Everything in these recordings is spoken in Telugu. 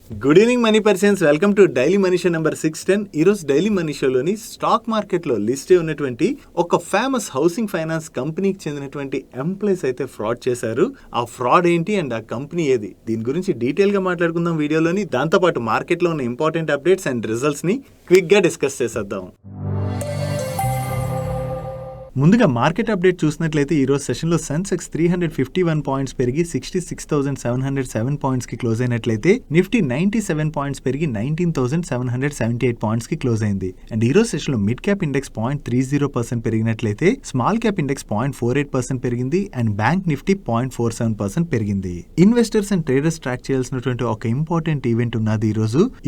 Good evening money persons, welcome to daily money show number 610. ఈరోజు డైలీ మనీ షోలోని స్టాక్ మార్కెట్లో లిస్ట్ అయి ఉన్నటువంటి ఒక ఫేమస్ హౌసింగ్ ఫైనాన్స్ కంపెనీకి చెందినటువంటి ఎంప్లాయీస్ అయితే ఫ్రాడ్ చేశారు. ఆ ఫ్రాడ్ ఏంటి అండ్ ఆ కంపెనీ ఏది, దీని గురించి డీటెయిల్ గా మాట్లాడుకుందాం వీడియోలోని. దాంతోపాటు మార్కెట్లో ఉన్న ఇంపార్టెంట్ అప్డేట్స్ అండ్ రిజల్ట్స్ ని క్విక్ గా డిస్కస్ చేసేద్దాం. ముందుగా మార్కెట్ అప్డేట్ చూసినట్లయితే ఈ రోజు సెషన్లో సెన్సెక్స్ 351 పాయింట్స్ పెరిగి 66,707 పాయింట్స్ కి క్లోజ్ అయినట్లయితే నిఫ్టీ 97 పాయింట్స్ పెరిగి 19,778 పాయింట్స్ కి క్లోజ్ అయింది. అండ్ ఈ రోజు సెషన్లో మిడ్ క్యాప్ ఇండెక్స్ 0.30% పెరిగినట్లయితే స్మాల్ క్యాప్ ఇండెక్స్ 0.48% పెరిగింది అండ్ బ్యాంక్ నిఫ్టీ 0.47% పెరిగింది. ఇన్వెస్టర్స్ అండ్ ట్రేడర్స్ ట్రాక్ చేయాల్సినటువంటి ఒక ఇంపార్టెంట్ ఈవెంట్ ఉన్నది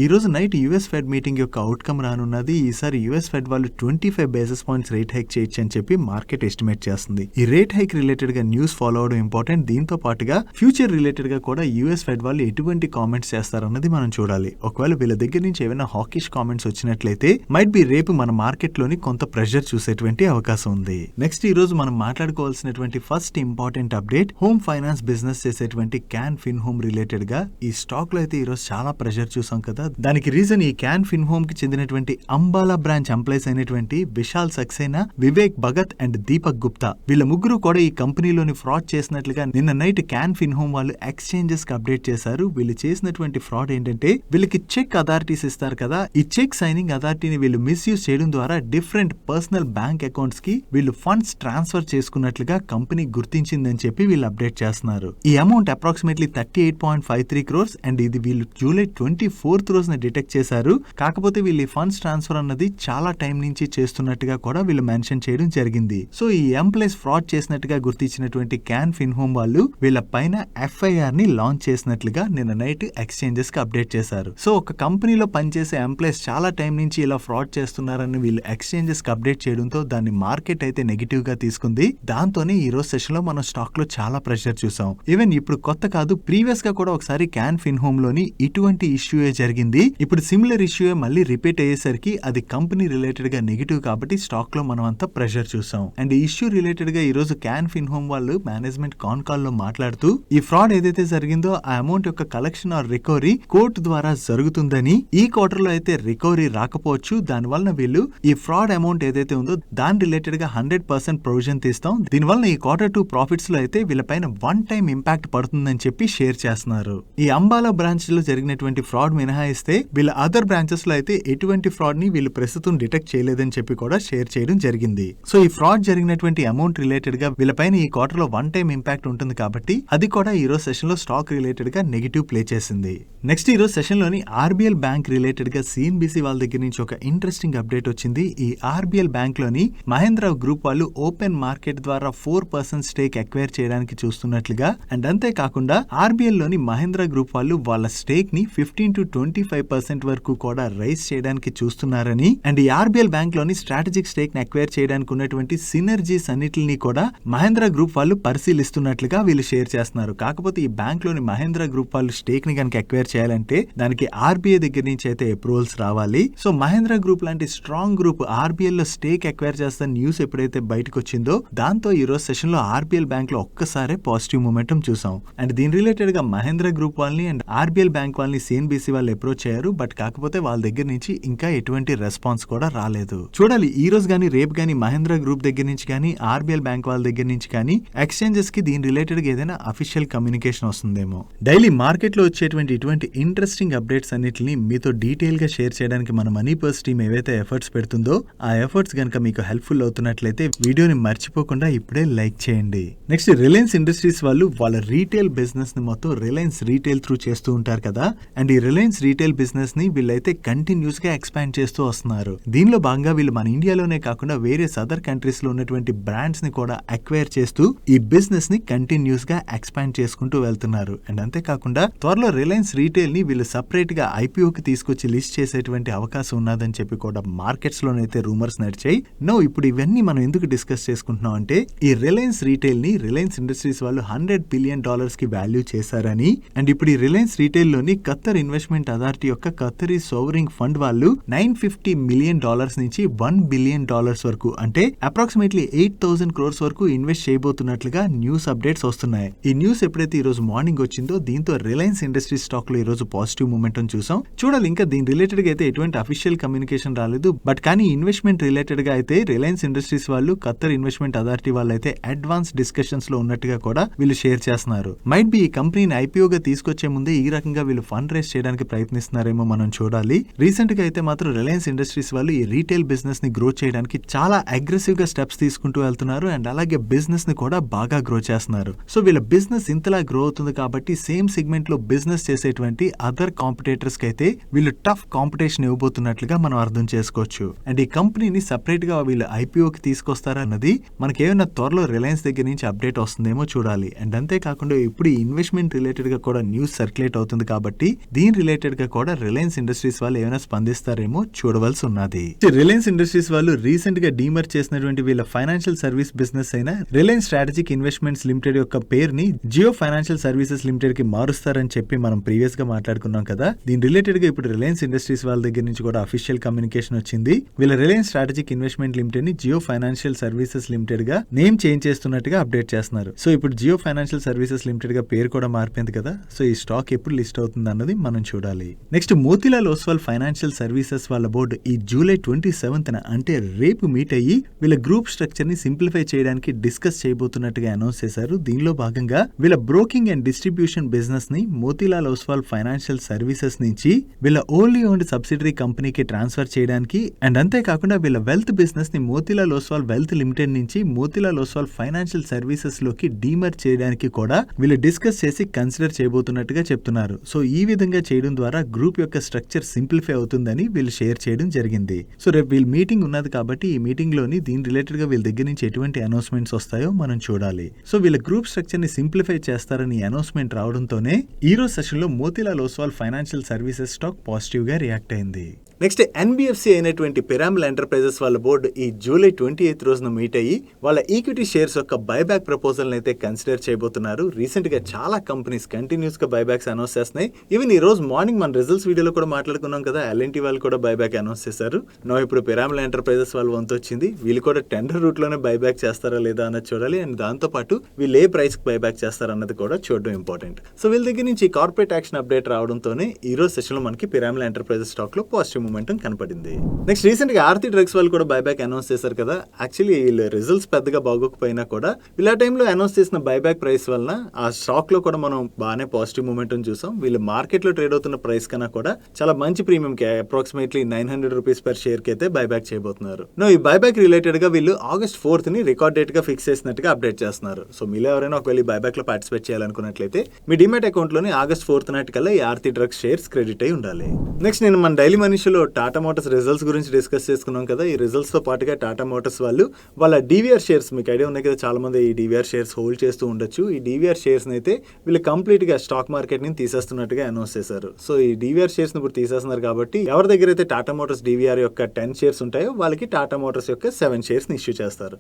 ఈ రోజు నైట్ యుఎస్ ఫెడ్ మీటింగ్ యొక్క అవుట్కమ్ రానున్నది. ఈసారి యుఎస్ ఫెడ్ వాళ్ళు 25 బేసిస్ పాయింట్స్ రేట్ హైక్ చేయొచ్చు అని చెప్పి మార్కెట్ ఎస్టిమేట్ చేస్తుంది. ఈ రేట్ హైక్ రిలేటెడ్ గా న్యూస్ ఫాలో అవడం ఇంపార్టెంట్. దీంతో పాటుగా ఫ్యూచర్ రిలేటెడ్ గా కూడా యుఎస్ ఫెడ్ వాళ్ళు ఎటువంటి కామెంట్స్ చేస్తారన్నది మనం చూడాలి. ఒకవేళ వీళ్ళ దగ్గర నుంచి ఏమైనా హాకిష్ కామెంట్స్ వచ్చినట్లయితే మైట్ బి రేపు మన మార్కెట్ లోని కొంత ప్రెషర్ చూసేటువంటి అవకాశం ఉంది. నెక్స్ట్ ఈ రోజు మనం మాట్లాడుకోవాల్సినటువంటి first important update, home finance business చేసేటువంటి క్యాన్ ఫిన్ హోమ్ రిలేటెడ్ గా ఈ స్టాక్ లో అయితే ఈ రోజు చాలా ప్రెషర్ చూసాం కదా. దానికి రీజన్ ఈ క్యాన్ ఫిన్ హోమ్ కి చెందినటువంటి అంబాలా బ్రాంచ్ ఎంప్లాయీస్ అయినటువంటి విశాల్ సక్సేనా, వివేక్ భగత్ అండ్ దీపక్ గుప్తా, వీళ్ళ ముగ్గురు కూడా ఈ కంపెనీలోని ఫ్రాడ్ చేసినట్లుగా నిన్న నైట్ క్యాన్ ఫిన్ హోమ్ వాళ్ళు ఎక్స్చేంజెస్ కి అప్డేట్ చేశారు. వీళ్ళు చేసినటువంటి ఫ్రాడ్ ఏంటంటే వీళ్ళకి చెక్ అథారిటీస్ ఇస్తారు కదా, ఈ చెక్ సైనింగ్ అథారిటీని వీళ్ళు మిస్యూజ్ చేయడం ద్వారా డిఫరెంట్ పర్సనల్ బ్యాంక్ అకౌంట్స్ కి వీళ్ళు ఫండ్స్ ట్రాన్స్ఫర్ చేసుకున్నట్లుగా కంపెనీ గుర్తించిందని చెప్పి వీళ్ళు అప్డేట్ చేస్తున్నారు. ఈ అమౌంట్ అప్రాక్సిమేట్లీ 38.53 crores అండ్ ఇది వీళ్ళు జూలై 24th రోజున డిటెక్ట్ చేశారు. కాకపోతే వీళ్ళు ఈ ఫండ్స్ ట్రాన్స్ఫర్ అన్నది చాలా టైం నుంచి చేస్తున్నట్టుగా కూడా వీళ్ళు మెన్షన్ చేయడం జరిగింది. సో ఈ ఎంప్లాయీస్ ఫ్రాడ్ చేసినట్టుగా గుర్తించినటువంటి క్యాన్ ఫిన్ హోమ్ వాళ్ళు వీళ్ళ పైన ఎఫ్ఐఆర్ ని లాంచ్ చేసినట్లుగా నిన్న నైట్ ఎక్స్చేంజెస్ కి అప్డేట్ చేశారు. సో ఒక కంపెనీలో పనిచేసే ఎంప్లాయీస్ చాలా టైం నుంచి ఇలా ఫ్రాడ్ చేస్తున్నారని వీళ్ళు ఎక్స్చేంజెస్ కి అప్డేట్ చేయడంతో దాన్ని మార్కెట్ అయితే నెగిటివ్ గా తీసుకుంది. దాంతోనే ఈ రోజు సెషన్ లో మనం స్టాక్ లో చాలా ప్రెషర్ చూసాం. ఈవెన్ ఇప్పుడు కొత్త కాదు, ప్రీవియస్ గా కూడా ఒకసారి క్యాన్ ఫిన్ హోమ్ లోని ఇటువంటి ఇష్యూ జరిగింది. ఇప్పుడు సిమిలర్ ఇష్యూ మళ్ళీ రిపీట్ అయ్యేసరికి అది కంపెనీ రిలేటెడ్ గా నెగిటివ్ కాబట్టి స్టాక్ లో మనం అంతా ప్రెషర్ చూసాం. అండ్ ఈ ఇష్యూ రిలేటెడ్ గా ఈ రోజు క్యాన్ ఫిన్ హోమ్ వాళ్ళు మేనేజ్మెంట్ కాన్ కాల్ లో మాట్లాడుతూ ఈ ఫ్రాడ్ ఏదైతే జరిగిందో ఆ అమౌంట్ యొక్క కలెక్షన్ ఆర్ రికవరీ కోర్టు ద్వారా జరుగుతుందని, ఈ క్వార్టర్ లో అయితే రికవరీ రాకపోవచ్చు, దాని వలన వీళ్ళు ఈ ఫ్రాడ్ అమౌంట్ ఏదైతే ఉందో దాని రిలేటెడ్ గా 100% ప్రొవిజన్ తీస్తాం. దీని వలన ఈ Q2 ప్రాఫిట్స్ లో అయితే వీళ్ళపైన వన్ టైం ఇంపాక్ట్ పడుతుందని చెప్పి షేర్ చేస్తున్నారు. ఈ అంబాలా బ్రాంచ్ లో జరిగినటువంటి ఫ్రాడ్ మినహాయిస్తే వీళ్ళ అదర్ బ్రాంచెస్ లో అయితే ఎటువంటి ఫ్రాడ్ ని వీళ్ళు ప్రస్తుతం డిటెక్ట్ చేయలేదని చెప్పి కూడా షేర్ చేయడం జరిగింది. సో ఈ ఫ్రాడ్ జరిగినటువంటి అమౌంట్ రిలేటెడ్ గా వీళ్ళపైన ఈ క్వార్టర్ లో వన్ టైం ఇంపాక్ట్ ఉంటుంది కాబట్టి అది కూడా ఈ రోజు సెషన్ లో స్టాక్ రిలేటెడ్ గా నెగిటివ్ ప్లే చేసింది. నెక్స్ట్ ఈ రోజు సెషన్ లోని ఆర్బిఎల్ బ్యాంక్ రిలేటెడ్ గా సిఎన్బిసి వాళ్ళ దగ్గర నుంచి ఒక ఇంట్రెస్టింగ్ అప్డేట్ వచ్చింది. ఈ ఆర్బిఎల్ బ్యాంక్ లోని మహేంద్ర గ్రూప్ వాళ్ళు ఓపెన్ మార్కెట్ ద్వారా 4% స్టేక్ అక్వైర్ చేయడానికి చూస్తున్నట్లుగా, అండ్ అంతేకాకుండా ఆర్బిఎల్ లోని మహేంద్ర గ్రూప్ వాళ్ళు వాళ్ళ స్టేక్ ని 15 to 25% వరకు కూడా రైజ్ చేయడానికి చూస్తున్నారని, అండ్ ఈ ఆర్బిఎల్ బ్యాంక్ లోని స్ట్రాటజిక్ స్టేక్ ని అక్వైర్ చేయడానికి ఉన్నటువంటి సినర్జీస్ అన్నిటిని కూడా మహేంద్ర గ్రూప్ వాళ్ళు పరిశీలిస్తున్నట్లుగా వీళ్ళు షేర్ చేస్తున్నారు. కాకపోతే ఈ బ్యాంక్ లోని మహేంద్ర గ్రూప్ వాళ్ళు స్టేక్ ని కనుక అక్వైర్ చేయాలంటే దానికి ఆర్బీఐ దగ్గర నుంచి అయితే అప్రూవల్స్ రావాలి. సో మహేంద్ర గ్రూప్ లాంటి స్ట్రాంగ్ గ్రూప్ ఆర్బీఎల్ లో స్టేక్ అక్వైర్ చేస్తున్న న్యూస్ ఎప్పుడైతే బయటకు వచ్చిందో దాంతో ఈ రోజు సెషన్ లో ఆర్బీఎల్ బ్యాంక్ లో ఒక్కసారే పాజిటివ్ మూమెంటం చూసాం. అండ్ దీని రిలేటెడ్ గా మహేంద్ర గ్రూప్ వాళ్ళని అండ్ ఆర్బీఎల్ బ్యాంక్ వాళ్ళని సిఎన్బిసి వాళ్ళు అప్రోచ్ అయ్యారు. బట్ కాకపోతే వాళ్ళ దగ్గర నుంచి ఇంకా ఎటువంటి రెస్పాన్స్ కూడా రాలేదు. చూడాలి ఈ రోజు గానీ రేపు గానీ మహేంద్ర గ్రూప్ దగ్గర నుంచి కానీ ఆర్బీఎల్ బ్యాంక్ వాళ్ళ దగ్గర నుంచి కానీ ఎక్స్చేంజెస్ కి దీని రిలేటెడ్ గా ఏదైనా అఫీషియల్ కమ్యూనికేషన్ వస్తుందేమో. డైలీ మార్కెట్ లో వచ్చేటువంటి ఇటువంటి ఇంట్రెస్టింగ్ అప్డేట్స్ అన్నిటిని మీతో డీటెయిల్ గా షేర్ చేయడానికి మన మనీ పర్స్ టీమ్ ఏవైతే ఎఫర్ట్స్ పెడుతుందో ఆ ఎఫర్ట్స్ గనక మీకు హెల్ప్ఫుల్ అవుతున్నట్లయితే వీడియోని మర్చిపోకుండా ఇప్పుడే లైక్ చేయండి. నెక్స్ట్ రిలయన్స్ ఇండస్ట్రీస్ వాళ్ళు వాళ్ళ రీటైల్ బిజినెస్ ని మొత్తం రిలయన్స్ రీటైల్ త్రూ చేస్తూ ఉంటారు కదా, అండ్ ఈ రిలయన్స్ రీటైల్ బిజినెస్ ని వీళ్ళైతే కంటిన్యూస్ గా ఎక్స్పాండ్ చేస్తూ వస్తున్నారు. దీనిలో భాగంగా వీళ్ళు మన ఇండియాలోనే కాకుండా వేరే అదర్ కంట్రీస్ లో ఉన్నటువంటి బ్రాండ్స్ ని కూడా అక్వైర్ చేస్తూ ఈ బిజినెస్ ని కంటిన్యూస్ గా ఎక్స్పాండ్ చేసుకుంటూ వెళ్తున్నారు. అండ్ అంతేకాకుండా త్వరలో రిలయన్స్ రీటైల్ ని వీళ్ళు సపరేట్ గా ఐపీఓకి తీసుకొచ్చి లిస్ట్ చేసేటువంటి అవకాశం ఉన్నదని చెప్పి కూడా మార్కెట్స్ లోనైతే రూమర్స్ నడిచాయి. నో ఇప్పుడు ఇవన్నీ మనం ఎందుకు డిస్కస్ చేసుకుంటున్నాం అంటే ఈ రిలయన్స్ రీటైల్ ని రిలయన్స్ ఇండస్ట్రీస్ వాళ్ళు $100 billion కి వాల్యూ చేశారని, అండ్ ఇప్పుడు ఈ రిలయన్స్ రీటైల్ లోని ఖత్తర్ ఇన్వెస్ట్మెంట్ అథారిటీ యొక్క ఖత్తరీ సోవరింగ్ ఫండ్ వాళ్ళు $950 million నుంచి $1 billion వరకు అంటే అప్రాక్సిమేట్లీ 8,000 crores వరకు ఇన్వెస్ట్ చేయబోతున్నట్లుగా న్యూస్ అప్డేట్స్ వస్తున్నాయి. ఈ న్యూస్ ఎప్పుడైతే ఈ రోజు మార్నింగ్ వచ్చిందో దీంతో రిలయన్స్ ఇండస్ట్రీస్ స్టాక్ లో ఈ రోజు పాజిటివ్ మూమెంటం చూసాం. చూడాలి, ఇంకా దీని రిలేటెడ్ గా అయితే ఎటువంటి అఫీషియల్ కమ్యూనికేషన్ రాలేదు. బట్ కానీ ఇన్వెస్ట్మెంట్ రిలేటెడ్ గా అయితే రిలయన్స్ ఇండస్ట్రీస్ వాళ్ళు ఖత్తర్ ఇన్వెస్ట్మెంట్ అథారిటీ వాళ్ళు అయితే అడ్వాన్స్ డిస్కషన్స్ లో ఉన్నట్టుగా కూడా వీళ్ళు షేర్ చేస్తున్నారు. మైట్ బి ఈ కంపెనీని ఐపీఓగా తీసుకొచ్చే ముందే ఈ రకంగా వీళ్ళు ఫండ్ రేస్ చేయడానికి ప్రయత్నిస్తున్నారేమో మనం చూడాలి. రీసెంట్ గా అయితే మాత్రం రిలయన్స్ ఇండస్ట్రీస్ వాళ్ళు ఈ రీటైల్ బిజినెస్ ని గ్రో చేయడానికి చాలా అగ్రెసివ్ గా స్టెప్స్ తీసుకుంటూ వెళ్తున్నారు. అండ్ అలాగే బిజినెస్ ని కూడా బాగా గ్రో చేస్తున్నారు. సో వీళ్ళ బిజినెస్ ఇంతలా గ్రో అవుతుంది కాబట్టి సేమ్ సెగ్మెంట్ లో బిజినెస్ చేసేటువంటి అదర్ కాంపిటేటర్స్ కి అయితే వీళ్ళు టఫ్ కాంపిటీషన్ ఇవ్వబోతున్నట్లుగా మనం అర్థం చేసుకోవచ్చు. అండ్ ఈ కంపెనీని సెపరేట్ గా వీళ్ళు ఐపీఓకి తీసుకొస్తారన్నది మనకేమైనా త్వరలో రిలయన్స్ దగ్గర నుంచి అప్డేట్ వస్తుందేమో చూడాలి. అండ్ అంతేకాకుండా ఇప్పుడు ఇన్వెస్ట్మెంట్ రిలేటెడ్ గా కూడా న్యూస్ సర్క్యులేట్ అవుతుంది కాబట్టి దీని రిలేటెడ్ గా కూడా రిలయన్స్ ఇండస్ట్రీస్ వాళ్ళు ఏమైనా స్పందిస్తారేమో చూడవలసి ఉన్నది. రిలయన్స్ ఇండస్ట్రీస్ వాళ్ళు రీసెంట్ గా డీమర్జ్ చేసినటువంటి వీళ్ళ ఫైనాన్షియల్ సర్వీస్ బిజినెస్ అయిన రిలయన్స్ స్ట్రాటజిక్ ఇన్వెస్ట్మెంట్స్ లిమిటెడ్ యొక్క పేరుని జియో ఫైనాన్షియల్ సర్వీసెస్ లిమిటెడ్ కి మారుస్తారని చెప్పి మనం ప్రీవియస్ గా మాట్లాడుకున్నాం కదా. దీని రిలేటెడ్ గా ఇప్పుడు రిలయన్స్ ఇండస్ట్రీస్ వాళ్ళ దగ్గర నుంచి కూడా అఫీషియల్ కమ్యూనికేషన్ వచ్చింది. వీళ్ళ రిలయన్స్ స్ట్రాటజిక్ ఇన్వెస్ట్మెంట్ లిమిటెడ్ ని జియో ఫైనాన్షియల్ సర్వీసెస్ లిమిటెడ్ గా నేమ్ చేంజ్ చేస్తున్నట్టుగా అప్డేట్ చేస్తున్నారు. సో ఇప్పుడు జియో ఫైనాన్షియల్ సర్వీసెస్ లిమిటెడ్ గా పేరు కూడా మారిపోయింది కదా. సో ఈ స్టాక్ ఎప్పుడు లిస్ట్ అవుతుంది అన్నది మనం చూడాలి. Next Motilal Oswal financial services వాళ్ళ బోర్డు ఈ జూలై 27న అంటే రేపు మీట్ అయ్యి వీళ్ళ గ్రూప్ స్ట్రక్చర్ ని సింప్లిఫై చేయడానికి డిస్కస్ చేయబోతున్నట్టుగా అనౌన్స్ చేశారు. దీనిలో భాగంగా వీళ్ళ బ్రోకింగ్ అండ్ డిస్ట్రిబ్యూషన్ బిజినెస్ ని మోతీలాల్ ఓస్వాల్ ఫైనాన్షియల్ సర్వీసెస్ నుంచి వీళ్ళ ఓన్లీ ఓన్డ్ సబ్సిడరీ కంపెనీకి ట్రాన్స్ఫర్ చేయడానికి అండ్ అంతేకాకుండా వీళ్ళ వెల్త్ బిజినెస్ ని మోతీలాల్ ఓస్వాల్ వెల్త్ లిమిటెడ్ నుంచి మోతీలాల్ ఓస్వాల్ ఫైనాన్షియల్ సర్వీసెస్ లోకి డీమర్జ్ చేయడానికి కూడా వీళ్ళు డిస్కస్ చేసి కన్సిడర్ చేయబోతున్నట్టుగా చెప్తున్నారు. సో ఈ విధంగా చేయడం ద్వారా గ్రూప్ యొక్క స్ట్రక్చర్ సింప్లిఫై అవుతుందని వీళ్ళు షేర్ చేయడం జరిగింది. సో రేపు వీళ్ళ మీటింగ్ ఉన్నది కాబట్టి ఈ మీటింగ్ లోని దీని రిలేటెడ్ గా వీళ్ళ దగ్గర నుంచి ఎటువంటి అనౌన్స్మెంట్స్ వస్తాయో మనం చూడాలి. సో వీళ్ళ గ్రూప్ స్ట్రక్చర్ ని సింప్లిఫై చేస్తారని అనౌన్స్మెంట్ రావడంతోనే ఈ రోజు సెషన్ లో Motilal Oswal financial services stock positive గా రియాక్ట్ అయింది. నెక్స్ట్ ఎన్బిఎఫ్సి అయినటువంటి పిరామిల్ ఎంటర్ప్రైజెస్ వాళ్ళ బోర్డు ఈ జూలై 28 రోజున మీట్ అయ్యి వాళ్ళ ఈక్విటీ షేర్స్ యొక్క బైబ్యాక్ ప్రపోజల్ అయితే కన్సిడర్ చేయబోతున్నారు. రీసెంట్ గా చాలా కంపెనీస్ కంటిన్యూస్ గా బైబ్యాక్స్ అనౌన్స్ చేస్తున్నాయి. ఈవెన్ ఈ రోజు మార్నింగ్ మన రిజల్ట్స్ వీడియోలో కూడా మాట్లాడుకున్నాం కదా, ఎల్ఎన్టీ వాళ్ళు కూడా బైబ్యాక్ అనౌన్స్ చేశారు. ఇప్పుడు పిరామిల్ ఎంటర్ప్రైజెస్ వాళ్ళు వంతు వచ్చింది. వీళ్ళు కూడా టెండర్ రూట్ లోనే బైబ్యాక్ చేస్తారా లేదా అన్నది చూడాలి. అండ్ దాంతో పాటు వీళ్ళు ఏ ప్రైస్ కి బైబ్యాక్ చేస్తారన్నది కూడా చూడడం ఇంపార్టెంట్. సో వీళ్ళ దగ్గర నుంచి కార్పొరేట్ యాక్షన్ అప్డేట్ రావడంతోనే ఈ రోజు సెషన్ లో మనకి పిరామిల్ ఎంటర్ప్రైజెస్ స్టాక్ లో పాజిటివ్ మూమెంటం కనపడింది. నెక్స్ట్ రీసెంట్ గా ఆర్తి డ్రగ్స్ వాళ్ళు కూడా బైబ్యాక్ అనౌన్స్ చేశారు కదా. యాక్చువల్లీ వీళ్ళ రిజల్ట్స్ పెద్దగా బాగోకపోయినా కూడా వీళ్ళ టైంలో అనౌన్స్ చేసిన బైబ్యాక్ ప్రైస్ వలన ఆ స్టాక్ లో కూడా మనం బాగానే పాజిటివ్ మూమెంటం చూసాం. వీళ్ళు మార్కెట్ లో ట్రేడ్ అవుతున్న ప్రైస్ కన్నా కూడా చాలా మంచి ప్రీమియం కి అప్రాక్సిమేట్లీ 900 రూపీస్ పర్ షేర్ కి అయితే బైబ్యాక్ చేయబోతున్నారు. ఈ బైబ్యాక్ రిలేటెడ్ గా వీళ్ళు August 4th ని రికార్డ్ డేట్ గా ఫిక్స్ చేసినట్టుగా అప్డేట్ చేస్తున్నారు. సో మీలో ఎవరైనా ఒకవేళ బైబ్యాక్ లో పార్టిసిపేట్ చేయాలనుకున్నట్లయితే మీ డిమాట్ అకౌంట్ లోని August 4th నాటికల్లా ఈ ఆర్తి డ్రగ్స్ షేర్స్ క్రెడిట్ అయి ఉండాలి. నెక్స్ట్ నేను మన డైలీ మనీషలో టాటా మోటార్స్ రిజల్ట్స్ గురించి డిస్కస్ చేసుకున్నాం కదా. ఈ రిజల్ట్స్ తో పాటుగా టాటా మోటార్స్ వాళ్ళు వాళ్ళ డివిఆర్ షేర్స్, మీకు ఐడియా ఉన్నాయి కదా, చాలా మంది ఈ డివిఆర్ షేర్స్ హోల్డ్ చేస్తూ ఉండొచ్చు. ఈ డివిఆర్ షేర్స్ అయితే వీళ్ళు కంప్లీట్ గా స్టాక్ మార్కెట్ ని తీసేస్తున్నట్టుగా అనౌన్స్ చేశారు. సో ఈ డివిఆర్ షేర్స్ ఇప్పుడు తీసేస్తున్నారు కాబట్టి ఎవరి దగ్గర అయితే టాటా మోటార్స్ డివిఆర్ యొక్క 10 షేర్స్ ఉంటాయో వాళ్ళకి టాటా మోటార్స్ యొక్క 7 షేర్స్ ని ఇష్యూ చేస్తారు.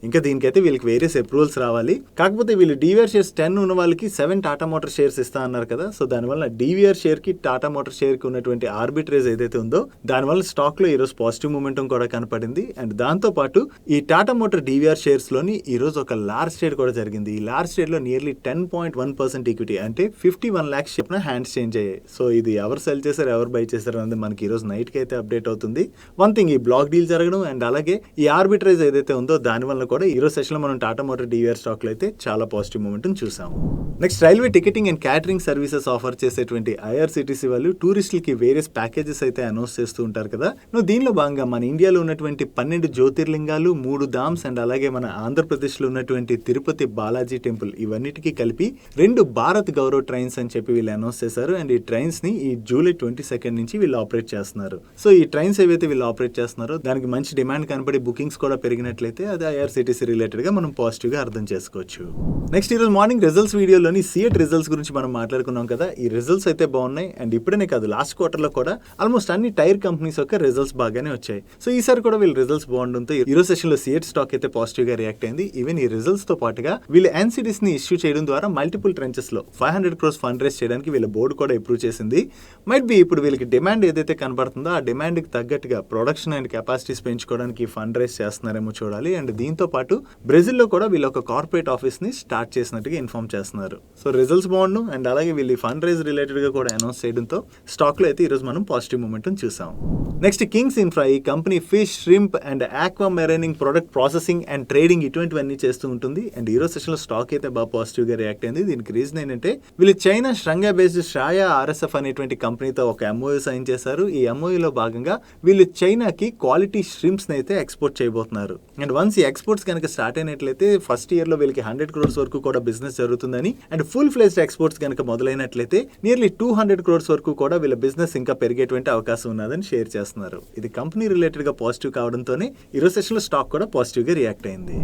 ఇంకా దీనికైతే వీళ్ళకి వేరియస్ అప్రూవల్స్ రావాలి. కాకపోతే వీళ్ళు డివిఆర్ షేర్స్ 10 ఉన్న వాళ్ళకి 7 టాటా మోటార్ షేర్స్ ఇస్తా అన్నారు కదా. సో దానివల్ల డివిఆర్ షేర్ కి టాటా మోటార్ షేర్ కి ఉన్నటువంటి ఆర్బిట్రేజ్ ఏదైతే ఉందో దానివల్ల స్టాక్ లో ఈరోజు పాజిటివ్ మూమెంటం కూడా కనపడింది. అండ్ దాంతో పాటు ఈ టాటా మోటార్ డివిఆర్ షేర్స్ లోని ఈ రోజు ఒక లార్జ్ ట్రేడ్ కూడా జరిగింది. ఈ లార్జ్ ట్రేడ్ లో నియర్లీ 10.1% ఈక్విటీ అంటే 51 lakhs షేర్స్ హ్యాండ్స్ చేంజ్ అయ్యాయి. సో ఇది ఎవరు సెల్ చేశారు ఎవరు బై చేశారు అనేది మనకి ఈ రోజు నైట్ కి అయితే అప్డేట్ అవుతుంది. వన్ థింగ్, ఈ బ్లాక్ డీల్ జరగడం అండ్ అలాగే ఈ ఆర్బిట్రేజ్ ఏదైతే ఉందో దాని వల్ల కూడా ఈ రోజు సెషన్ లో మనం టాటా మోటార్ డివిఆర్ స్టాక్ లో అయితే చాలా పాజిటివ్ మూమెంటం చూసాము. Next railway ticketing and catering services offer చేసేటువంటి ఐఆర్సిటిసి వాళ్ళు టూరిస్టులకి వేరియస్ ప్యాకేజెస్ అయితే అనౌన్స్ చేస్తూ ఉంటారు కదా. దీనిలో భాగంగా మన ఇండియాలో ఉన్నటువంటి 12 జ్యోతిర్లింగాలు, 3 ధామ్స్ అండ్ అలాగే మన ఆంధ్రప్రదేశ్ లో ఉన్నటువంటి తిరుపతి బాలాజీ టెంపుల్ ఇవన్నిటికీ కలిపి 2 భారత్ గౌరవ్ ట్రైన్స్ అని చెప్పి వీళ్ళు అనౌన్స్ చేశారు. అండ్ ఈ ట్రైన్స్ ని ఈ జూలై 22 నుంచి వీళ్ళు ఆపరేట్ చేస్తున్నారు. సో ఈ ట్రైన్స్ ఏవైతే వీళ్ళు ఆపరేట్ చేస్తున్నారో దానికి మంచి డిమాండ్ కనబడి బుకింగ్స్ కూడా పెరిగినట్లయితే అది ఐఆర్సిటిసి రిలేటెడ్ గా మనం పాజిటివ్ గా అర్థం చేసుకోవచ్చు. నెక్స్ట్ ఈ రోజు మార్నింగ్ రిజల్ట్స్ వీడియోలోని సిఎట్ రిజల్ట్స్ గురించి మనం మాట్లాడుకున్నాం కదా. ఈ రిజల్ట్స్ అయితే బాగున్నాయి. అండ్ ఇప్పుడనే కాదు, లాస్ట్ క్వార్టర్ లో కూడా ఆల్మోస్ట్ అన్ని టైర్ కంపెనీస్ యొక్క రిజల్ట్స్ బాగానే వచ్చాయి. సో ఈసారి కూడా వీళ్ళ రిజల్ట్స్ బాగుండడంతో ఈ రోజు సెషన్ లో సిఎట్ స్టాక్ అయితే పాజిటివ్ గా రియాక్ట్ అయింది. ఈవెన్ ఈ రిజల్ట్స్ తో పాటుగా వీళ్ళు ఎన్సిడీస్ ని ఇష్యూ చేయడం ద్వారా మల్టిపుల్ ట్రెంచెస్ లో 500 crores ఫండ్ రేస్ చేయడానికి వీళ్ళ బోర్డు కూడా అప్రూవ్ చేసింది. మైట్ బి ఇప్పుడు వీళ్ళకి డిమాండ్ ఏదైతే కనబడుతుందో ఆ డిమాండ్ కి తగ్గట్టుగా ప్రొడక్షన్ అండ్ కెపాసిటీస్ పెంచుకోవడానికి ఫండ్ రేస్ చేస్తున్నారేమో చూడాలి. అండ్ దీంతో పాటు బ్రెజిల్ లో కూడా వీళ్ళు ఒక కార్పొరేట్ ఆఫీస్ ని స్టార్ట్ చేసినట్టుగా ఇన్ఫార్మ్ చేస్తున్నారు. సో రిజల్ట్స్ బాగుండు అండ్ అలాగే వీళ్ళు ఫండ్ రేస్ రిలేటెడ్ గా కూడా అనౌన్స్ చేయడంతో స్టాక్ లో అయితే ఈ రోజు మనం పాజిటివ్ మూమెంట్ చూసాం. నెక్స్ట్ కింగ్స్ ఇన్ఫ్రా, ఈ company fish, shrimp and aqua marine product processing and trading ఇటువంటివన్నీ చేస్తూ ఉంటుంది. అండ్ ఈ రోజు సెషన్ లో స్టాక్ అయితే బాగా పాజిటివ్ గా రియాక్ట్ అయింది. దీనికి రీజన్ ఏంటంటే వీళ్ళు చైనా షంఘై బేస్డ్ శ్రాయా ఆర్ఎస్ఎఫ్ అనేటువంటి కంపెనీతో ఒక ఎంఓయూ సైన్ చేశారు. ఈ ఎంఓయూలో భాగంగా వీళ్ళు చైనాకి క్వాలిటీ ష్రింప్స్ అయితే ఎక్స్పోర్ట్ చేయబోతున్నారు. అండ్ వన్స్ ఈ ఎక్స్పోర్ట్స్ కనుక స్టార్ట్ అయినట్లయితే ఫస్ట్ ఇయర్ లో వీళ్ళకి 100 crores వరకు కూడా బిజినెస్ జరుగుతుందని, అండ్ ఫుల్ ఫ్లెజ్డ్ ఎక్స్పోర్ట్స్ కనుక మొదలైనట్లయితే నియర్లీ 200 crores వరకు కూడా వీళ్ళ బిజినెస్ ఇంకా పెరిగేటువంటి అవకాశం ఉన్నదని షేర్ చేస్తున్నారు. ఇది కంపెనీ రిలేటెడ్ గా పాజిటివ్ కావడంతోనే ఈ రోజు సెషన్ లో స్టాక్ కూడా పాజిటివ్ గా రియాక్ట్ అయింది.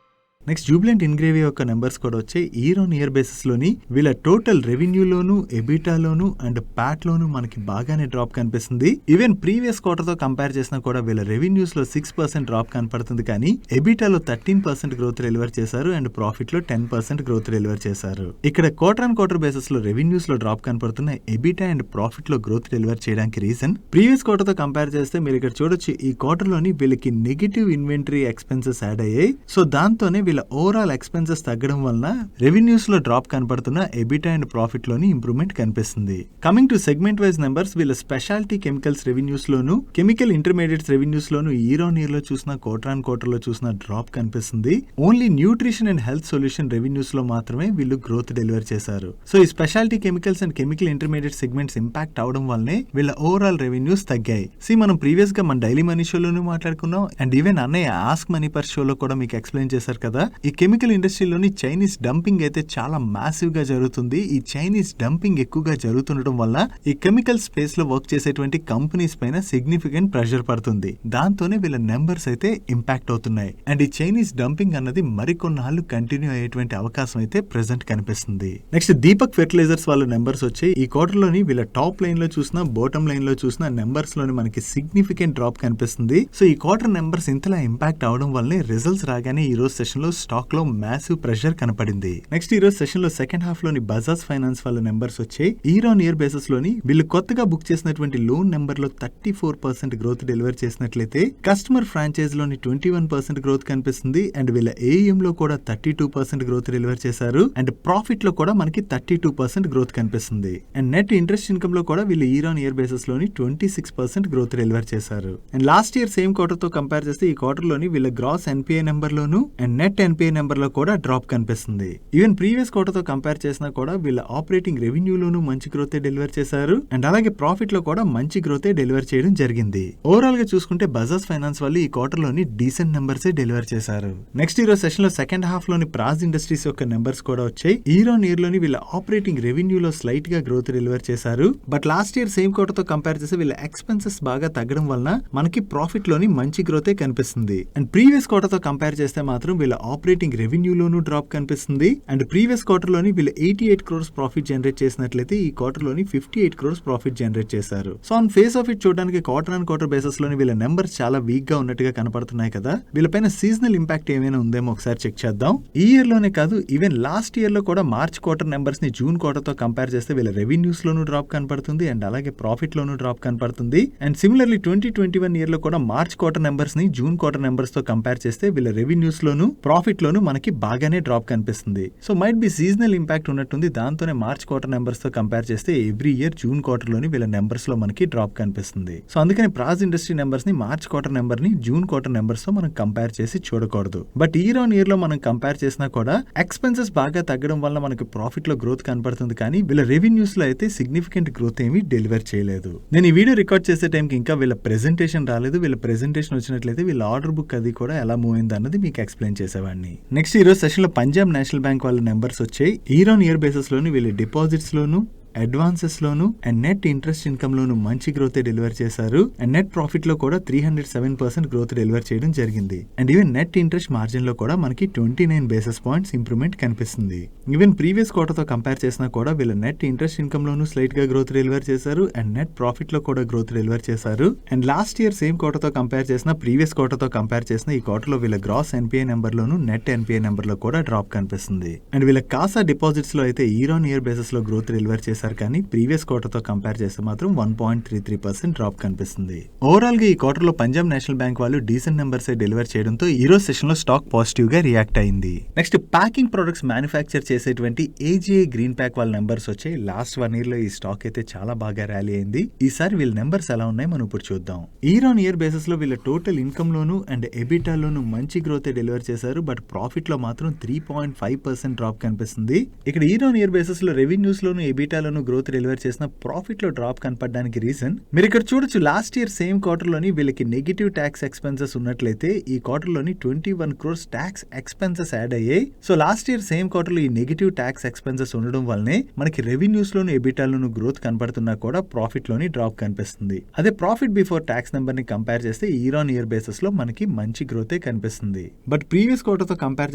నెక్స్ట్ జూబిలెంట్ ఇన్గ్రేవియా యొక్క నెంబర్స్ కూడా వచ్చాయి. ఇయర్ ఆన్ ఇయర్ బేసిస్ లోని వీళ్ళ టోటల్ రెవెన్యూలోను, ఎబిటాలోను అండ్ ప్యాట్ లోను మనకి బాగానే డ్రాప్ కనిపిస్తుంది. ఈవెన్ ప్రీవియస్ క్వార్టర్ తో కంపేర్ చేసినా కూడా వీళ్ళ రెవెన్యూస్ లో 6% డ్రాప్ కనపడుతుంది. కానీ ఎబిటాలో 13% గ్రోత్ డెలివర్ చేశారు అండ్ ప్రాఫిట్ లో 10% గ్రోత్ డెలివర్ చేశారు. ఇక్కడ క్వార్టర్ ఆన్ క్వార్టర్ బేసిస్ లో రెవెన్యూస్ లో డ్రాప్ కనపడుతున్న ఎబిటా అండ్ ప్రాఫిట్ లో గ్రోత్ డెలివర్ చేయడానికి రీజన్ ప్రీవియస్ క్వార్టర్ తో కంపేర్ చేస్తే మీరు ఇక్కడ చూడొచ్చు, ఈ క్వార్టర్ లోని వీళ్ళకి నెగటివ్ ఇన్వెంటరీ ఎక్స్పెన్సెస్ యాడ్ అయ్యాయి. సో దాంతోనే వీళ్ళ ఓవరాల్ ఎక్స్పెన్సెస్ తగ్గడం వలన రెవెన్యూస్ లో డ్రాప్ కనపడుతున్న ఎబిటా అండ్ ప్రాఫిట్ లోని ఇంప్రూవ్మెంట్ కనిపిస్తుంది. Coming to segment wise numbers, వీళ్ళ స్పెషాలిటీ కెమికల్స్ రెవెన్యూస్ లోను, కెమికల్ ఇంటర్మీడియట్స్ రెవెన్యూస్ లోను ఇయర్ ఆన్ ఇయర్ లో చూసిన క్వార్టర్ ఆన్ క్వార్టర్ లో చూసిన డ్రాప్ కనిపిస్తుంది. Only nutrition and health solution revenues లో మాత్రమే వీళ్ళు గ్రోత్ డెలివర్ చేశారు. సో ఈ speciality chemicals and chemical intermediate segments impact అవడం వల్లనే వీళ్ళ ఓవరాల్ రెవెన్యూస్ తగ్గాయి. మనం ప్రీవియస్ గా మన డైలీ మనీ షోలోనూ మాట్లాడుకున్నాం అండ్ ఈవెన్ అన్నయ్య ఆస్క్ మనీ పర్ షోలో కూడా మీకు ఎక్స్ప్లెయిన్ చేశారు కదా. ఈ కెమికల్ ఇండస్ట్రీలోని చైనీస్ డంపింగ్ అయితే చాలా మ్యాసివ్ గా జరుగుతుంది. ఈ చైనీస్ డంపింగ్ ఎక్కువగా జరుగుతుండటం వల్ల ఈ కెమికల్ స్పేస్ లో వర్క్ చేసేటువంటి కంపెనీస్ పైన సిగ్నిఫికెంట్ ప్రెషర్ పడుతుంది. దాంతోనే వీళ్ళ నెంబర్స్ అయితే ఇంపాక్ట్ అవుతున్నాయి. అండ్ ఈ చైనీస్ డంపింగ్ అన్నది మరికొన్నాళ్ళు కంటిన్యూ అయ్యేటువంటి అవకాశం అయితే ప్రెసెంట్ కనిపిస్తుంది. నెక్స్ట్ దీపక్ ఫెర్టిలైజర్స్ వాళ్ళ నెంబర్స్ వచ్చాయి. ఈ క్వార్టర్ లోని వీళ్ళ టాప్ లైన్ లో చూసినా బాటమ్ లైన్ లో చూసినా నెంబర్స్ లోని మనకి సిగ్నిఫికెంట్ డ్రాప్ కనిపిస్తుంది. సో ఈ క్వార్టర్ నెంబర్స్ ఇంతలా ఇంపాక్ట్ అవడం వల్లనే రిజల్ట్స్ రాగానే ఈ రోజు సెషన్ లో స్టాక్ లో మ్యాసివ్ ప్రెషర్ కనపడింది. నెక్స్ట్ ఈ రోజు సెషన్ లో సెకండ్ హాఫ్ లోని బజాజ్ ఫైనాన్స్ వాళ్ళ నెంబర్స్ వచ్చాయి. ఇయర్ ఆన్ ఇయర్ బేసిస్ లోని వీళ్ళు కొత్తగా బుక్ చేసినటువంటి లోన్ నెంబర్ లో 34% గ్రోత్ డెలివర్ చేసినట్లయితే కస్టమర్ ఫ్రాంచైజ్ లోని 21% గ్రోత్ కనిపిస్తుంది. అండ్ వీళ్ళ ఏఎం లో కూడా 32% గ్రోత్ డెలివర్ చేశారు. అండ్ ప్రాఫిట్ లో కూడా మనకి 32% గ్రోత్ కనిపిస్తుంది. అండ్ నెట్ ఇంట్రెస్ట్ ఇన్కమ్ లో కూడా వీళ్ళు ఇయర్ ఆన్ ఇయర్ బేసిస్ లోని 26% గ్రోత్ డెలివర్ చేశారు. And last year same quarter తో కంపేర్ చేస్తే ఈ క్వార్టర్ లోని వీళ్ళ గ్రాస్ ఎన్పిఏ నెంబర్ లోను అండ్ నెట్ ఎన్పిఏ నెంబర్ లో కూడా డ్రాప్ కనిపిస్తుంది. ఈవెన్ ప్రీవియస్ క్వార్టర్ తో కంపేర్ చేసినా కూడా వీళ్ళ ఆపరేటింగ్ రెవెన్యూలోను మంచి గ్రోత్ డెలివర్ చేశారు. అండ్ అలాగే ప్రాఫిట్ లో కూడా మంచి గ్రోత్ డెలివర్ చేయడం జరిగింది. ఓవరాల్ గా చూసుకుంటే బజాజ్ ఫైనాన్స్ వాళ్ళు ఈ క్వార్టర్ లోని డీసెంట్ నెంబర్స్ డెలివర్ చేశారు. నెక్స్ట్ ఈ రోజు సెషన్ లో సెకండ్ హాఫ్ లోని ప్రాజ్ ఇండస్ట్రీస్ యొక్క నెంబర్స్ కూడా వచ్చాయి. ఇయర్ ఆన్ ఇయర్ లోని వీళ్ళ ఆపరేటింగ్ రెవెన్యూలో స్లైట్ గా గ్రోత్ డెలివర్ చేశారు. But last year same quarter తో కంపేర్ చేస్తే వీళ్ళ ఎక్స్పెన్సెస్ బాగా తగ్గడం వలన మనకి ప్రాఫిట్ లోని మంచి గ్రోతే కనిపిస్తుంది. అండ్ ప్రీవియస్ క్వార్టర్ తో కంపేర్ చేస్తే మాత్రం వీళ్ళ ఆపరేటింగ్ రెవెన్యూలోను డ్రాప్ కనిపిస్తుంది. అండ్ ప్రీవియస్ క్వార్టర్ లోని వీళ్ళు 88 crores ప్రాఫిట్ జనరేట్ చేసినట్లయితే ఈ క్వార్టర్ లోని 58 crores ప్రాఫిట్ జనరేట్ చేశారు. So on face of it చూడడానికి క్వార్టర్ ఆన్ క్వార్టర్ బేసిస్ లోని వీళ్ళ నెంబర్స్ చాలా వీక్ గా ఉన్నట్టుగా కనపడుతున్నాయి కదా. వీళ్ళపైన సీజనల్ ఇంపాక్ట్ ఏమైనా ఉందేమో ఒకసారి చెక్ చేద్దాం. ఈ ఇయర్ లోనే కాదు, ఈవెన్ లాస్ట్ ఇయర్ లో కూడా మార్చ్ క్వార్టర్ నెంబర్స్ ని జూన్ క్వార్టర్ తో కంపేర్ చేస్తే వీళ్ళ రెవెన్యూస్ లోను డ్రాప్ కనపడుతుంది అండ్ అలాగే ప్రాఫిట్ లోను డ్రాప్ కనపడుతుంది. అండ్ సిమిలర్లీ 2021 ఇయర్ లో కూడా మార్చ్ క్వార్టర్ నెంబర్స్ ని జూన్ క్వార్టర్ నెంబర్స్ తో కంపేర్ చేస్తే వీళ్ళ రెవెన్యూస్ లోను ప్రాఫిట్ లోను మనకి బాగానే డ్రాప్ కనిపిస్తుంది. So might be seasonal impact ఉన్నట్టుంది. దాంతోనే మార్చ్ క్వార్టర్ నెంబర్స్ తో కంపేర్ చేస్తే ఎవ్రీ ఇయర్ జూన్ క్వార్టర్ లోని వీళ్ళ నెంబర్స్ లో మనకి డ్రాప్ కనిపిస్తుంది. సో అందుకని ప్రాజ్ ఇండస్ట్రీ నెంబర్స్ ని మార్చ్ క్వార్టర్ నెంబర్ ని జూన్ క్వార్టర్ నెంబర్స్ తో మనం కంపేర్ చేసి చూడకూడదు. బట్ ఇయర్ ఆన్ ఇయర్ లో మనం కంపేర్ చేసినా కూడా ఎక్స్పెన్సెస్ బాగా తగ్గడం వల్ల మనకి ప్రాఫిట్ లో గ్రోత్ కనపడుతుంది. కానీ వీళ్ళ రెవెన్యూస్ లో అయితే సిగ్నిఫికెంట్ గ్రోత్ ఏమీ డెలివర్ చేయలేదు. నేను ఈ వీడియో రికార్డ్ చేసే టైంకి ఇంకా వీళ్ళ ప్రెజెంటేషన్ రాలేదు. వీళ్ళ ప్రెజెంటేషన్ వచ్చినట్లయితే వీళ్ళ ఆర్డర్ బుక్ అది కూడా ఎలా మూవ్ అయింది అన్నది మీకు ఎక్స్ప్లెయిన్ చేసేవాడిని. నెక్స్ట్ ఈ రోజు సెషన్ లో పంజాబ్ నేషనల్ బ్యాంక్ వాళ్ళ నెంబర్స్ వచ్చాయి. ఇయర్ ఆన్ ఇయర్ బేసిస్ లోని వీళ్ళ డిపాజిట్స్ లోను అడ్వాన్సెస్ లోను అండ్ నెట్ ఇంట్రెస్ట్ ఇన్కమ్ లోను మంచి గ్రోత్ డెలివర్ చేశారు. అండ్ నెట్ ప్రాఫిట్ లో కూడా 307% గ్రోత్ డెలివర్ చేయడం జరిగింది. And even net interest margin లో కూడా మనకి 29 basis points ఇంప్రూవ్మెంట్ కనిపిస్తుంది. ఈవెన్ ప్రీవియస్ క్వార్టర్ తో కంపేర్ చేసినా కూడా వీళ్ళ నెట్ ఇంట్రెస్ట్ ఇన్కమ్ లోను స్లైట్ గా గ్రోత్ డెలివర్ చేశారు అండ్ నెట్ ప్రాఫిట్ లో కూడా గ్రోత్ డెలివర్ చేశారు. And last year same quarter తో కంపేర్ చేసిన ప్రీవియస్ క్వార్టర్ తో కంపేర్ చేసిన ఈ క్వార్టర్ లో వీళ్ళ గ్రాస్ ఎన్పిఐ నెంబర్ లోను నెట్ ఎన్పిఐ నెంబర్ లో కూడా డ్రాప్ కనిపిస్తుంది. అండ్ వీళ్ళ కాసా డిపాజిట్స్ లో అయితే ఇయర్ ఆన్ ఇయర్ బేసిస్ లో గ్రోత్ డెలివర్ చేశారు, కానీ ప్రీవియస్ క్వార్టర్ తో కంపేర్ చేస్తే మాత్రం 1.33% డ్రాప్ కనిపిస్తుంది. ఓవరాల్ గా ఈ క్వార్టర్ లో పంజాబ్ నేషనల్ బ్యాంక్ వాళ్ళు డీసెంట్ నెంబర్స్ డెలివర్ చేయడంతో ఈ రోజు సెషన్ లో స్టాక్ పాజిటివ్ గా రియాక్ట్ అయింది. నెక్స్ట్ ప్యాకింగ్ ప్రొడక్ట్స్ మ్యానుఫ్యాక్చర్ చేసేటువంటి ఏజీఐ గ్రీన్ ప్యాక్ వాళ్ళ నెంబర్స్ వచ్చాయి. లాస్ట్ 1 year లో ఈ స్టాక్ అయితే చాలా బాగా ర్యాలీ అయింది. ఈసారి వీళ్ళ నెంబర్స్ ఎలా ఉన్నాయి మనం ఇప్పుడు చూద్దాం. ఇయర్ ఆన్ ఇయర్ బేసిస్ లో వీళ్ళ టోటల్ ఇన్కమ్ లోను అండ్ ఎబిటా లోను మంచి గ్రోత్ డెలివర్ చేశారు, బట్ ప్రాఫిట్ లో మాత్రం 3.5% డ్రాప్ కనిపిస్తుంది. ఇక్కడ ఇయర్ ఆన్ ఇయర్ బేసిస్ లో రెవెన్యూస్ లోను ఎబిటా లోను గ్రోత్ డెలివర్ చేసిన ప్రాఫిట్ లో డ్రాప్ కనపడడానికి రీజన్ మీరు ఇక్కడ చూడొచ్చు. లాస్ట్ ఇయర్ సేమ్ క్వార్టర్ లోని వీళ్ళకి నెగిటివ్ ట్యాక్స్ ఎక్స్పెన్సెస్ ఉన్నట్లయితే ఈ క్వార్టర్ లోని 21 crores ట్యాక్స్ ఎక్స్పెన్సెస్ యాడ్ అయ్యాయి. So last year same quarter లో ఈ నెగిటివ్ ట్యాక్స్ ఎక్స్పెన్సెస్ ఉండడం వల్లనే మనకి రెవెన్యూస్ లోను ఎబిటాలోను గ్రోత్ కనపడుతున్నా కూడా ప్రాఫిట్ లోని డ్రాప్ కనిపిస్తుంది. అదే ప్రాఫిట్ బిఫోర్ ట్యాక్స్ నెంబర్ ని కంపేర్ చేస్తే ఇయర్ ఆన్ ఇయర్ బేసిస్ లో మనకి మంచి గ్రోతే కనిపిస్తుంది. బట్ ప్రీవియస్ క్వార్టర్ తో కంపేర్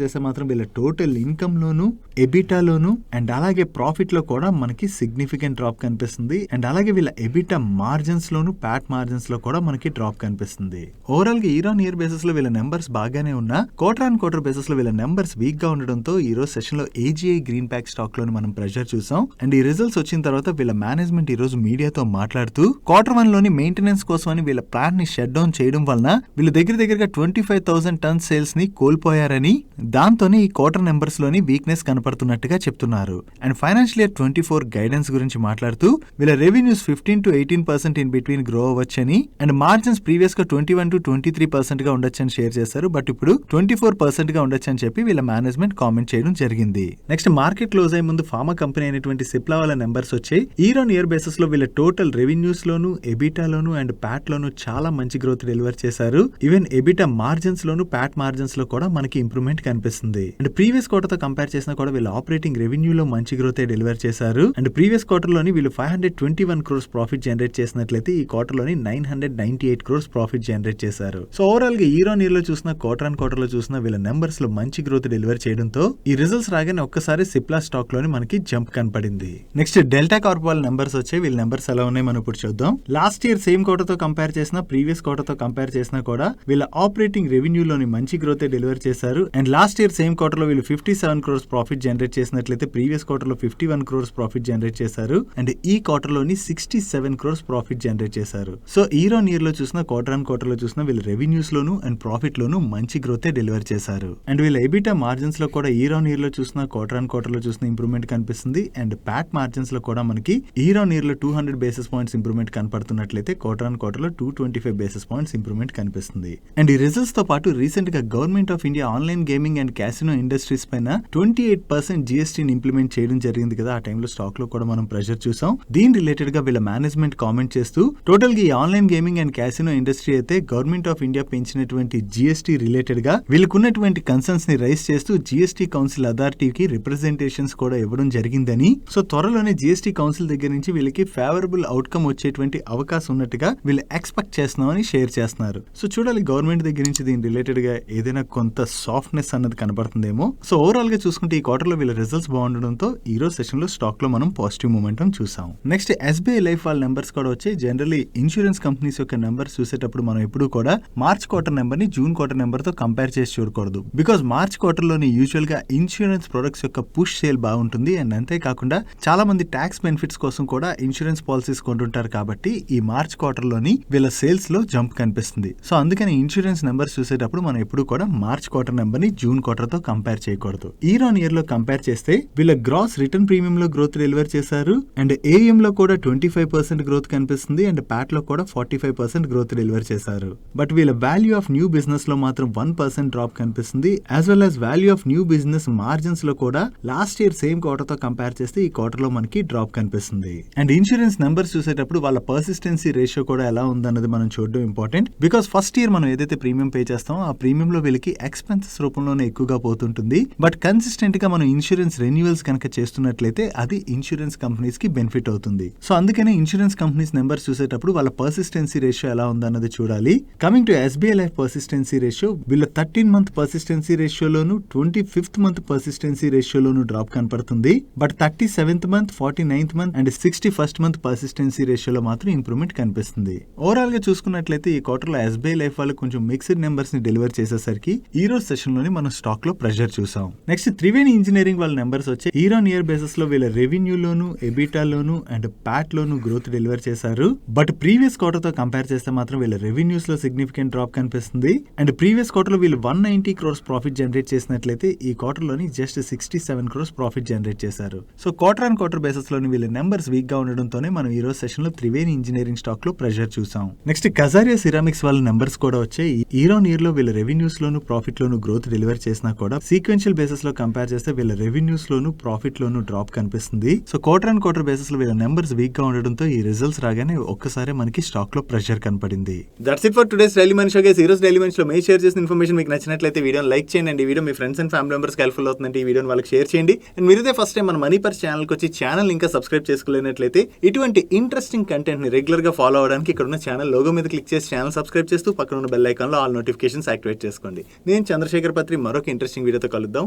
చేస్తే మాత్రం వీళ్ళ టోటల్ ఇన్కమ్ లోను ఎబిటాలోను అండ్ అలాగే ప్రాఫిట్ లో కూడా మనకి సిగ్నిఫికెంట్ డ్రాప్ కనిపిస్తుంది. అండ్ అలాగే వీళ్ళ ఎబిటా మార్జిన్స్ లోను ప్యాట్ మార్జిన్స్ లో కూడా మనకి డ్రాప్ కనిపిస్తుంది. ఓవరాల్ గా ఇయర్ ఆన్ ఇయర్ బేసిస్ లో వీళ్ళ నెంబర్స్ బాగానే ఉన్నా క్వార్టర్ ఆన్ క్వార్టర్ బేసిస్ లో వీళ్ళ నెంబర్స్ వీక్ గా ఉండడంతో ఈ రోజు సెషన్ లో ఏజీఐ గ్రీన్ ప్యాక్ స్టాక్ లోని మనం ప్రెషర్ చూసాం. అండ్ ఈ రిజల్ట్స్ వచ్చిన తర్వాత వీళ్ళ మేనేజ్మెంట్ ఈ రోజు మీడియాతో మాట్లాడుతూ Q1 లోని మెయింటెనెన్స్ కోసమని వీళ్ళ ప్లాంట్ ని షట్ డౌన్ చేయడం వలన వీళ్ళ దగ్గరగా 25,000 టన్స్ సేల్స్ ని కోల్పోయారని, దాంతోనే ఈ క్వార్టర్ నెంబర్స్ లోని వీక్నెస్ కనపడుతున్నట్టుగా చెప్తున్నారు. అండ్ ఫైనాన్షియల్ ఇయర్ 24 గైడెన్స్ గురించి మాట్లాడుతూ వీళ్ళ revenues 15 to 18% in between grow అవ్వచ్చని అండ్ మార్జిన్స్ ప్రీవియస్ గా 21 to 23% గా ఉండొచ్చని షేర్ చేశారు, బట్ ఇప్పుడు 24% గా ఉండొచ్చని చెప్పి వీళ్ళ మేనేజ్మెంట్ కామెంట్ చేయడం జరిగింది. నెక్స్ట్ మార్కెట్ క్లోజ్ అయ్యే ముందు ఫార్మా కంపెనీ అయినటువంటి సిప్లా వాళ్ళ నెంబర్స్ వచ్చాయి. ఇయర్ ఆన్ ఇయర్ బేసిస్ లో వీళ్ళ టోటల్ రెవెన్యూస్ లోను ఎబిటా లోను అండ్ ప్యాట్ లోను చాలా మంచి గ్రోత్ డెలివర్ చేశారు. ఈవెన్ ఎబిటా మార్జిన్స్ లోను ప్యాట్ మార్జిన్స్ లో కూడా మనకి ఇంప్రూవ్మెంట్ కనిపిస్తుంది. అండ్ ప్రీవియస్ క్వార్టర్ తో కంపేర్ చేసినా కూడా వీళ్ళ ఆపరేటింగ్ రెవెన్యూ లో మంచి గ్రోత్ డెలివర్ చేశారు. అండ్ ప్రీవియస్ క్వార్టర్ లోని వీళ్ళు 521 crores ప్రాఫిట్ జనరేట్ చేసినట్లయితే ఈ క్వార్టర్ లోని 998 crores ప్రాఫిట్ జనరేట్ చేశారు. సో ఓవరాల్ గా ఇయర్ ఆన్ ఇయర్ లో చూసిన క్వార్టర్ ఆన్ క్వార్టర్ లో చూసిన వీళ్ళ నెంబర్స్ లో మంచి గ్రోత్ డెలివర్ చేయడంతో ఈ రిజల్ట్స్ రాగానే ఒక్కసారి సిప్లా స్టాక్ లోని మనకి జంప్ కనపడింది. నెక్స్ట్ డెల్టా కార్ప్ వాళ్ళ నెంబర్స్ వచ్చాయి. వీళ్ళ నెంబర్స్ ఎలా ఉన్నాయి మనం ఇప్పుడు చూద్దాం. లాస్ట్ ఇయర్ సేమ్ క్వార్టర్ తో కంపేర్ చేసిన ప్రీవియస్ క్వార్టర్ తో కంపేర్ చేసినా కూడా వీళ్ళ ఆపరేటింగ్ రెవెన్యూ లోని మంచి గ్రోత్ డెలివర్ చేశారు. And last year same quarter లో వీళ్ళు 57 crores ప్రాఫిట్ జనరేట్ చేసినట్లయితే ప్రీవియస్ క్వార్టర్ లో 51 crores ప్రాఫిట్ జనరేట్ చేశారు. అండ్ ఈ క్వార్టర్ లోని 67 crores ప్రాఫిట్ జనరేట్ చేశారు. సో ఇయర్ ఆన్ ఇయర్ లో చూసిన క్వార్టర్ ఆన్ క్వార్టర్ లో చూసిన వీళ్ళ రెవెన్యూస్ లోను అండ్ ప్రాఫిట్ లోను మంచి గ్రోత్ డెలివర్ చేశారు. అండ్ వీళ్ళ ఎబిటా మార్జిన్స్ లో కూడా ఇయర్ ఆన్ ఇయర్ లో చూసిన క్వార్టర్ ఆన్ క్వార్టర్ లో చూసిన ఇంప్రూవ్మెంట్ కనిపిస్తుంది. అండ్ ప్యాట్ మార్జిన్స్ లో కూడా మనకి ఇయర్ ఆన్ ఇయర్ లో 200 basis points ఇంప్రూవ్మెంట్ కనపడుతున్నట్లయితే క్వార్టర్ ఆన్ క్వార్టర్ లో 225 basis points ఇంప్రూవ్మెంట్ కనిపిస్తుంది. అండ్ ఈ రిజల్ట్స్ తో పాటు రీసెంట్ గా government of India online gaming and casino industries పైన 28% జిఎస్టీని ఇంప్లిమెంట్ చేయడం జరిగింది కదా, ఆ టైంలో స్టాక్ లో కూడా మనం ప్రెషర్ చూసాం. దీని రిలేటెడ్ గా వీళ్ళ మేనేజ్మెంట్ కామెంట్ చేస్తూ టోటల్ గా ఈ online gaming and casino industry అయితే గవర్నమెంట్ ఆఫ్ ఇండియా పెంచినటువంటి జిఎస్టీ రిలేటెడ్ గా వీళ్ళకున్నటువంటి కన్సర్న్స్ ని రైజ్ చేస్తూ జిఎస్టీ కౌన్సిల్ అథారిటీకి రిప్రజెంటేషన్స్ కూడా ఇవ్వడం జరిగిందని, సో త్వరలోనే జిఎస్టీ కౌన్సిల్ దగ్గర నుంచి వీళ్ళకి ఫేవరబుల్ అవుట్కమ్ వచ్చేటువంటి అవకాశం ఉన్నట్టుగా వీళ్ళు ఎక్స్పెక్ట్ చేస్తున్నామని షేర్ చేస్తున్నారు. సో చూడాలి గవర్నమెంట్ దగ్గర నుంచి దీని రిలేటెడ్ గా ఏదైనా కొంత సాఫ్ట్నెస్ అన్నది కనబడుతుందేమో. సో ఓవరాల్ గా చూసుకుంటే ఈ క్వార్టర్ లో వీళ్ళ రిజల్ట్స్ బాగుండడంతో ఈ రోజు సెషన్ లో స్టాక్ లో మనం పాజిటివ్ మూమెంటం చూసాం. నెక్స్ట్ ఎస్బీఐ లైఫ్ వాళ్ళ నెంబర్స్ కూడా వచ్చాయి. జనరల్లీ ఇన్సూరెన్స్ కంపెనీస్ యొక్క నెంబర్స్ చూసేటప్పుడు మనం ఎప్పుడు కూడా మార్చ్ క్వార్టర్ నెంబర్ ని జూన్ క్వార్టర్ నెంబర్ తో కంపేర్ చేసి చూడకూడదు. బికాస్ మార్చ్ క్వార్టర్ లోని యూజువల్ గా ఇన్సూరెన్స్ ప్రొడక్ట్స్ యొక్క పుష్ సేల్ బాగుంటుంది. అండ్ అంతేకాకుండా చాలా మంది ట్యాక్స్ బెనిఫిట్స్ కోసం కూడా ఇన్సూరెన్స్ పాలసీస్ కొంటుంటారు కాబట్టి ఈ మార్చ్ క్వార్టర్ లోని వీళ్ళ సేల్స్ లో జంప్ కనిపిస్తుంది. సో అందుకని ఇన్సూరెన్స్ నెంబర్స్ చూసేటప్పుడు మనం ఎప్పుడు కూడా మార్చ్ క్వార్టర్ నెంబర్ ని జూన్ క్వార్టర్ తో కంపేర్ చేయకూడదు. ఇయర్ ఆన్ ఇయర్ లో కంపేర్ చేస్తే వీళ్ళ గ్రాస్ రిటర్న్ ప్రీమియం లో గ్రోత్ డెలివర్ చేశారు. అండ్ ఏఎం లో కూడా 25% గ్రోత్ కనిపిస్తుంది. అండ్ ప్యాట్ లో కూడా 45% గ్రోత్ డెలివర్ చేశారు. బట్ వీళ్ళ వాల్యూ ఆఫ్ న్యూ బిజినెస్ లో మాత్రం 1% డ్రాప్ కనిపిస్తుంది. As well as value of new business margins లో కూడా లాస్ట్ ఇయర్ సేమ్ క్వార్టర్ తో కంపేర్ చేస్తే ఈ క్వార్టర్ లో మనకి డ్రాప్ కనిపిస్తుంది. అండ్ ఇన్సూరెన్స్ నెంబర్స్ చూసేటప్పుడు వాళ్ళ పర్సిస్టెన్సీ రేషియో కూడా ఎలా ఉందన్నది మనం చూడడం ఇంపార్టెంట్. బికాస్ ఫస్ట్ ఇయర్ మనం ఏదైతే ప్రీమియం పే చేస్తామో ఆ ప్రీమియం లో వీళ్ళకి ఎక్స్పెన్సెస్ రూపంలోనే ఎక్కువగా పోతుంటుంది. బట్ కన్సిస్టెంట్ గా మనం ఇన్సూరెన్స్ రెన్యువల్స్ కనుక చేస్తున్నట్లయితే అది ఇన్సూరెన్స్ కంపెనీస్ కి బెనిఫిట్ అవుతుంది. సో అందుకనే ఇన్సూరెన్స్ కంపెనీస్ నెంబర్స్ చూసేటప్పుడు వాళ్ళ పర్సిస్టెన్సీ రేషియో ఎలా ఉందన్నది చూడాలి. Coming to SBI Life persistency ratio, వీళ్ళ 13 month పర్సిస్టెన్సీ రేషియోలోను 25th month పర్సిస్టెన్సీ రేషియో రేషియోలోనూ డ్రాప్ కనపడుతుంది. But 37th month, 49th month and 61st month persistency రేషియోలో మాత్రం ఇంప్రూవ్మెంట్ కనిపిస్తుంది. ఓవరాల్ గా చూసుకున్నట్లయితే ఈ క్వార్టర్ లో ఎస్బీఐ లైఫ్ వాళ్ళు కొంచెం మిక్స్డ్ నెంబర్స్ ని డెలివర్ చేసేసరికి ఈ రోజు సెషన్ లోనే మనం స్టాక్ లో ప్రెషర్ చూసాం. నెక్స్ట్ త్రివేణి ఇంజనీరింగ్ వాళ్ళ నెంబర్స్ వచ్చి ఇయర్ ఆన్ ఇయర్ బేసిస్ లో వీళ్ళ రెవెన్యూలోను, ఎబిటాలోను అండ్ ప్యాట్ లోను గ్రోత్ డెలివర్ చేశారు. బట్ ప్రీవియస్ క్వార్టర్ తో కంపేర్ చేస్తే మాత్రం వీళ్ళ రెవెన్యూస్ లో సిగ్నిఫికెంట్ డ్రాప్ కనిపిస్తుంది. అండ్ ప్రీవియస్ క్వార్టర్ లో వీళ్ళు 190 crores ప్రాఫిట్ జనరేట్ చేసినట్లయితే ఈ క్వార్టర్ లోని జస్ట్ 67 crores ప్రాఫిట్ జనరేట్ చేశారు. So quarter and quarter basis లోని వీళ్ళ నెంబర్స్ వీక్ గా ఉండడంతోనే మనం ఈ రోజు సెషన్ లో త్రివేణి ఇంజనీరింగ్ స్టాక్ లో ప్రెషర్ చూసాం. నెక్స్ట్ కజారియా సిరామిక్స్ వాళ్ళ నెంబర్స్ కూడా వచ్చాయి. ఇయర్ ఆన్ ఇయర్ లో వీళ్ళ రెవెన్యూస్ లోను, ప్రాఫిట్ లోను గ్రోత్ డెలివర్ చేసినా కూడా సీక్వెన్షియల్ బేసిస్ లో కంపేర్ చేస్తే వీళ్ళ రెవెన్యూస్ లోను, ప్రాఫిట్ లోను డ్రాప్ కనిపిస్తుంది. So quarter and quarter basis లో వీళ్ళ నెంబర్స్ వీక్ గా ఉండడంతో ఈ రిజల్ట్స్ రాగానే ఒక్కసారి మనకి స్టాక్ లో ప్రెషర్ కనపడింది. That's it for today's daily money show guys. ఈ రోజు డైలీ మనీ షో మేము షేర్ చేసిన ఇన్ఫర్మేషన్ మీకు నచ్చినట్లయితే వీడియోని లైక్ చేయండి. ఈ video me friends and family members helpful అవుతుందంటే ఈ వీడియోని వాళ్ళకి షేర్ చేయండి. అండ్ మీరైతే ఫస్ట్ టైం మన మనీ పర్స్ ఛానల్కి వచ్చి ఛానల్ ఇంకా సబ్స్క్రైబ్ చేసుకోలేనట్లయితే ఇటువంటి ఇంట్రెస్టింగ్ కంటెంట్ ని రెగ్యులర్ గా ఫాలో అవడానికి ఇక్కడ ఉన్న ఛానల్ లోగో మీద క్లిక్ చేసి ఛానల్ సబ్స్క్రైబ్ చేస్తూ పక్కన ఉన్న బెల్ ఐకాన్ లో ఆల్ నోటిఫికేషన్స్ యాక్టివేట్ చేసుకోండి. నేను చంద్రశేఖర్ పత్రి మరొక ఇంట్రెస్టింగ్ వీడియోతో కలుద్దాం.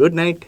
Good night.